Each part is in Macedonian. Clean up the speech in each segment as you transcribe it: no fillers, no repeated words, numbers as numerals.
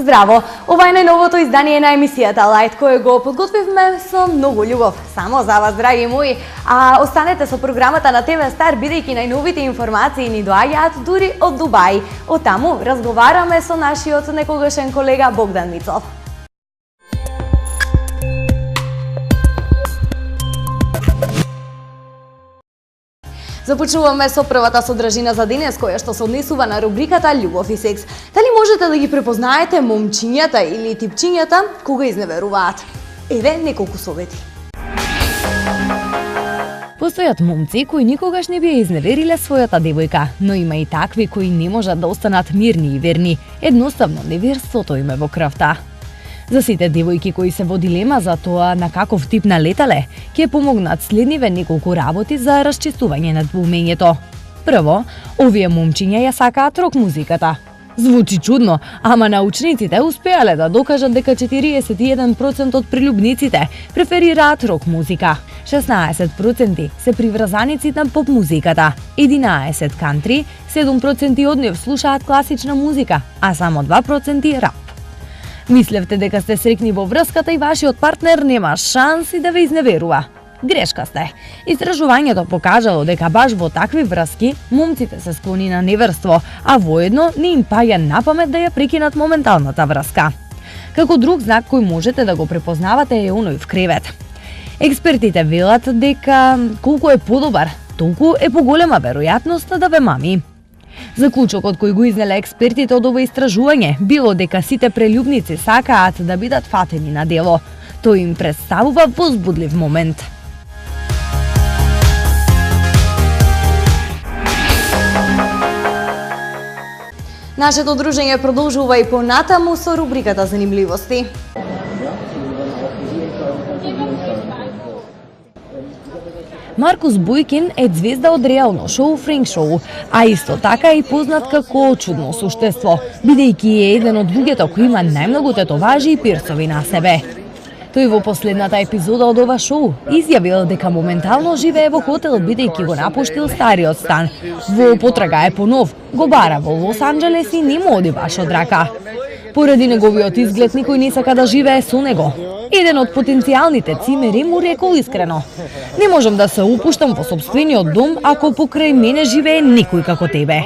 Здраво! Ова е најновото издание на емисијата Лајт, кое го подготвивме со многу љубов. Само за вас, драги мои. А останете со програмата на ТВ Стар, бидејќи најновите информации ни доаѓаат дури од Дубај. Од таму разговараме со нашиот некогашен колега Богдан Мицов. Започнуваме со првата содржина за денес, која што се однесува на рубриката Љубов и секс. Дали можете да ги препознаете момчињата или типчињата кога изневеруваат? Еве неколку совети. Постојат момци кои никогаш не би ја изневериле својата девојка, но има и такви кои не можат да останат мирни и верни. Едноставно неверството им е во крвта. За сите девојки кои се во дилема за тоа на каков тип налетале, ќе помогнат следниве неколку работи за расчистување на двоумењето. Прво, овие момчиња ја сакаат рок музиката. Звучи чудно, ама научниците успеале да докажат дека 41% од прилюбниците преферираат рок музика. 16% се приврзаници на поп музиката, 11% кантри, 7% од нив слушаат класична музика, а само 2% рап. Мислевте дека сте срекни во врската и вашиот партнер нема шанси да ве изневерува. Грешка сте. Истражувањето покажало дека баш во такви врски момците се склони на неверство, а воедно не им паѓа на памет да ја прекинат моменталната врска. Како друг знак кој можете да го препознавате е оној в кревет. Експертите велат дека колку е подобар, толку е поголема веројатноста да ве мами. Заклучокот кој го изнеле експертите од ова истражување било дека сите прелюбници сакаат да бидат фатени на дело. Тој им представува возбудлив момент. Нашето дружење продолжува и понатаму со рубриката Занимливости. Маркус Бујкин е звезда од реално шоу Френк шоу, а исто така е и познат како чудно суштество, бидејќи е еден од луѓето кои има најмногу тетоважи и пирсови на себе. Тој во последната епизода од ова шоу изјавил дека моментално живее во хотел бидејќи го напуштил стариот стан. Во потрага е по нов, го бара во Лос Анџелес и не му оди баш од рака. Поради неговиот изглед никој не сака да живее со него. Еден од потенцијалните цимери му рекол искрено: "Не можам да се упуштам во сопствениот дом ако покрај мене живее некој како тебе."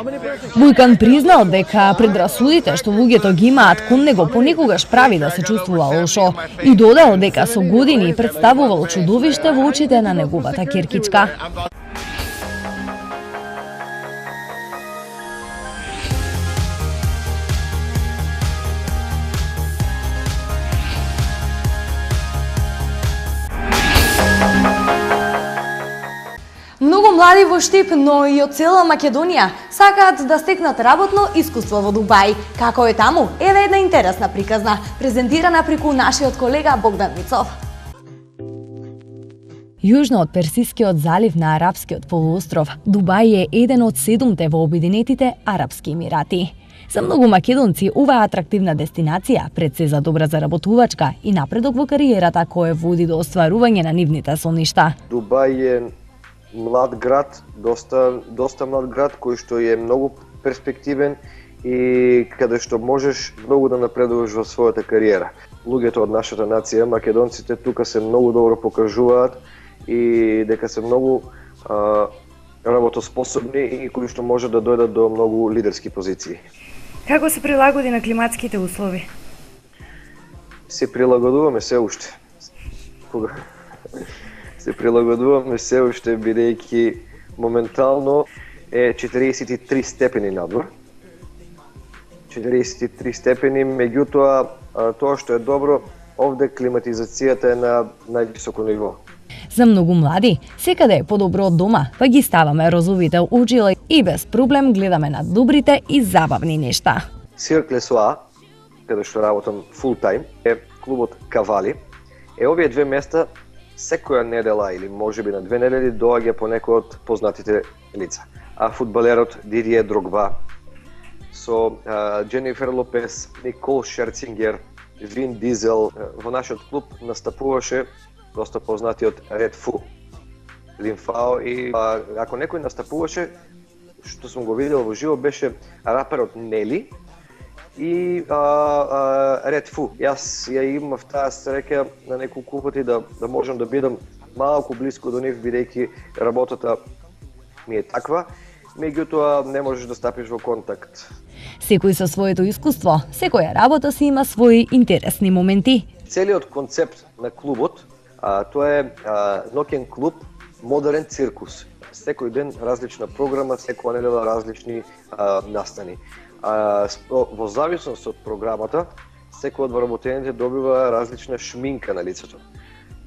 Бујкан признал дека предрасудите што луѓето ги имаат кон него понекогаш прави да се чувствува лошо и додал дека со години представувал чудовиште во очите на неговата ќеркичка. Многу млади во Штип, но и од цела Македонија сакаат да стекнат работно искуство во Дубај. Како е таму? Еве една интересна приказна, презентирана преку нашиот колега Богдан Мицов. Јужно од Персискиот залив на Арапскиот полуостров, Дубај е еден од 7 во Обединетите Арапски Емирати. За многу македонци оваа атрактивна дестинација пред се за добра заработувачка и напредок во кариерата кој води до остварување на нивните соништа. Дубај е млад град, доста млад град кој што е многу перспективен и каде што можеш многу да напредуваш во својата кариера. Луѓето од нашата нација, македонците, тука се многу добро покажуваат и дека се многу работоспособни и кои што може да дојдат до многу лидерски позиции. Како се прилагоди на климатските услови? Се прилагодуваме се уште. Се прилагодуваме се уште бидејќи моментално е 43 степени надвор. 43 степени, меѓутоа тоа што е добро, овде климатизацијата е на највисоко ниво. За многу млади, секаде е подобро од дома, па ги ставаме розовите очила и без проблем гледаме на добрите и забавни нешта. Cirque Soa, каде што работам full time, е клубот Кавали. Овие две места секоја недела или можеби на 2 недели доаѓа по некој од познатите лица. А фудбалерот Дидие Дрогба со Дженифер Лопес, Никол Шерцингер, Вин Дизел. Во нашиот клуб настапуваше доста познатиот Ред Фу, Лимфао, и ако некој настапуваше, што сум го видел во живо, беше раперот Нели и Red Fu. Јас ја имав таа среќа на неколку пати да можам да бидам малку блиску до нив, бидејќи работата ми е таква, меѓутоа не можеш да стапиш во контакт. Секој со своето искуство, секоја работа си има своји интересни моменти. Целиот концепт на клубот, тоа е ноќен клуб, модерен циркус. Секој ден различна програма, секоја недела различни настани. Во зависност од програмата, секој од вработените добива различна шминка на лицето.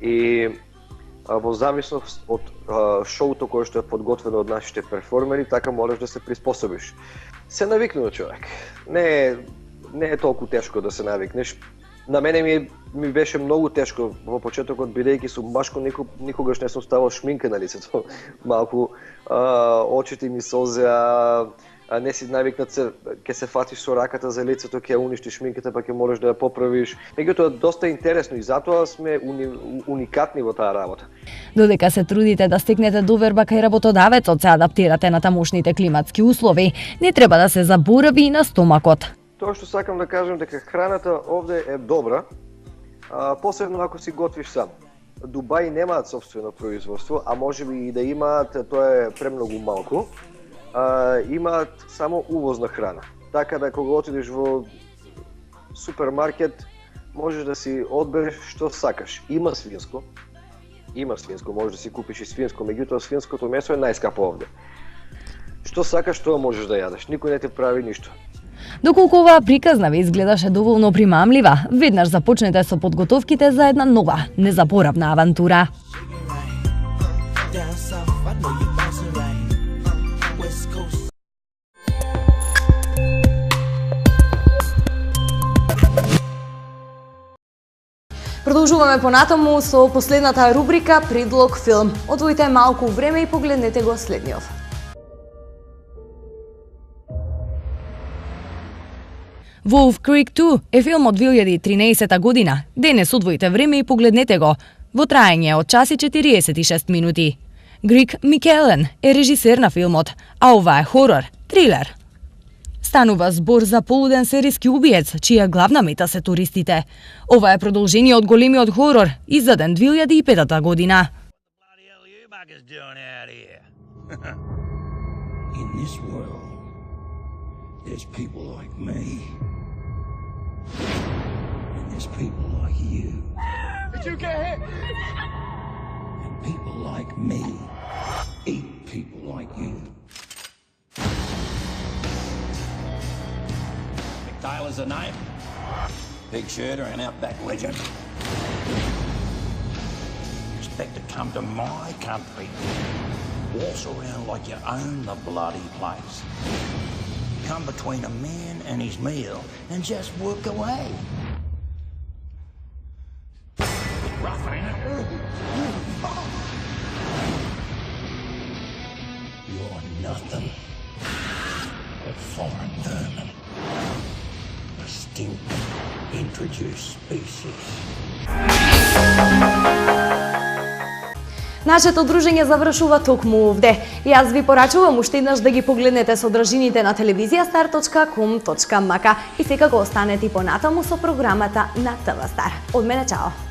И во зависност од шоуто кое што е подготвено од нашите перформери, така можеш да се приспособиш. Се навикнува човек. Не е толку тешко да се навикнеш. На мене ми беше многу тешко во почетокот, бидејќи сум машко, никогаш не сум ставал шминка на лицето. Малку очите ми созеа, не си навикнат се, ќе се фатиш со раката за лицето, ќе уништиш шминката, па ќе можеш да ја поправиш. Меѓутоа доста интересно и затоа сме уникатни во таа работа. Додека се трудите да стекнете доверба кај работодавецот, се адаптирате на тамошните климатски услови, не треба да се заборави и на стомакот. Тоа што сакам да кажам дека храната овде е добра, посебно ако си готвиш сам. Дубај немаат собствено производство, а можеби и да имаат, тоа е премногу малку. Имаат само увозна храна. Така да кога отидеш во супермаркет, можеш да си одбереш што сакаш. Има свинско, можеш да си купиш и свинско, меѓутоа свинското месо е најскапо овде. Што сакаш, тоа можеш да јадеш. Никој не те прави ништо. Доколку оваа приказна ви изгледаше доволно примамлива, веднаш започнете со подготовките за една нова, незаборавна авантура. Продолжуваме понатаму со последната рубрика Предлог филм. Одвојте малку време и погледнете го следниот. Wolf Creek 2 е филм од 2013 година. Денес одвојте време и погледнете го. Во траење од час и 46 минути. Грег Микелен е режисер на филмот, а ова е хорор, трилер. Станува збор за полуден серијски убиец, чија главна мета се туристите. Ова е продолжение од големиот хорор, издаден 2005 година. In this world, there's people like me. And there's people like you. Did you get hit? And people like me eat people like you. Taylor's a name, big shooter and outback legend. Expect to come to my country, waltz around like you own the bloody place. Come between a man and his meal and just work away. Rough, ain't it? You're nothing but foreign vermin. Introduced species. Нашето дружење завршува токму овде. Јас ви порачувам уште еднаш да ги погледнете содржините на телевизија star.com.mk и секако останете и понатаму со програмата на ТВ Стар. Од мене чао!